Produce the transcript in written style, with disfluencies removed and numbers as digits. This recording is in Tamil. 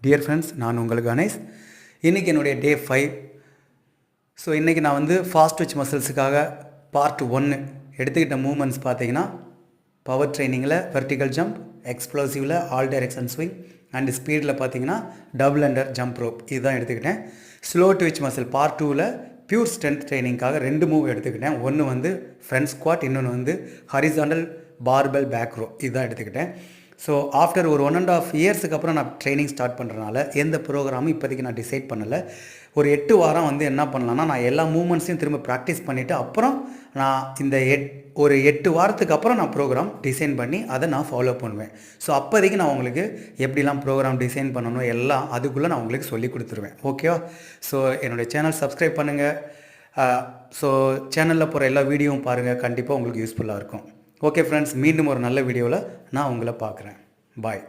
டியர் ஃப்ரெண்ட்ஸ், நான் உங்கள் கணேஷ். இன்றைக்கி என்னுடைய டே 5. ஸோ இன்றைக்கி நான் வந்து ஃபாஸ்ட் ட்விட்ச் மசில்ஸுக்காக பார்ட் 1 எடுத்துக்கிட்ட மூமெண்ட்ஸ் பார்த்தீங்கன்னா, பவர் ட்ரைனிங்கில் வெர்டிக்கல் ஜம்ப், எக்ஸ்ப்ளோசிவில் ஆல் டைரக்ஷன் ஸ்விங் அண்ட் ஸ்பீடில் பார்த்தீங்கன்னா டபுள் அண்டர் ஜம்ப் ரோப் இதுதான் எடுத்துக்கிட்டேன். ஸ்லோ ட்விட்ச் மசில் பார்ட் 2ல் பியூர் ஸ்ட்ரென்த் ட்ரைனிங்காக 2 மூவ் எடுத்துக்கிட்டேன். ஒன்று வந்து ஃப்ரண்ட் ஸ்குவாட், இன்னொன்று வந்து ஹரிசாண்டல் பார்பெல் பேக் ரோ இதுதான் எடுத்துக்கிட்டேன். ஸோ ஆஃப்டர் ஒரு 1.5 இயர்ஸுக்கு அப்புறம் நான் ட்ரைனிங் ஸ்டார்ட் பண்ணுறதுனால எந்த ப்ரோக்ராமும் இப்போதைக்கு நான் டிசைட் பண்ணலை. ஒரு 8 வாரம் வந்து என்ன பண்ணலான்னா, நான் எல்லா மூமெண்ட்ஸையும் திரும்ப ப்ராக்டிஸ் பண்ணிவிட்டு அப்புறம் நான் இந்த ஒரு 8 வாரத்துக்கு அப்புறம் நான் ப்ரோக்ராம் டிசைன் பண்ணி அதை நான் ஃபாலோ பண்ணுவேன். ஸோ அப்போதைக்கு நான் உங்களுக்கு எப்படிலாம் ப்ரோக்ராம் டிசைன் பண்ணணும் எல்லாம் அதுக்குள்ளே நான் உங்களுக்கு சொல்லி கொடுத்துருவேன். ஓகேவா? ஸோ என்னுடைய சேனல் சப்ஸ்கிரைப் பண்ணுங்கள். ஸோ சேனலில் போகிற எல்லா வீடியோவும் பாருங்கள், கண்டிப்பாக உங்களுக்கு யூஸ்ஃபுல்லாக இருக்கும். ஓகே ஃப்ரெண்ட்ஸ், மீண்டும் ஒரு நல்ல வீடியோவில் நான் உங்களை பார்க்குறேன். பாய்.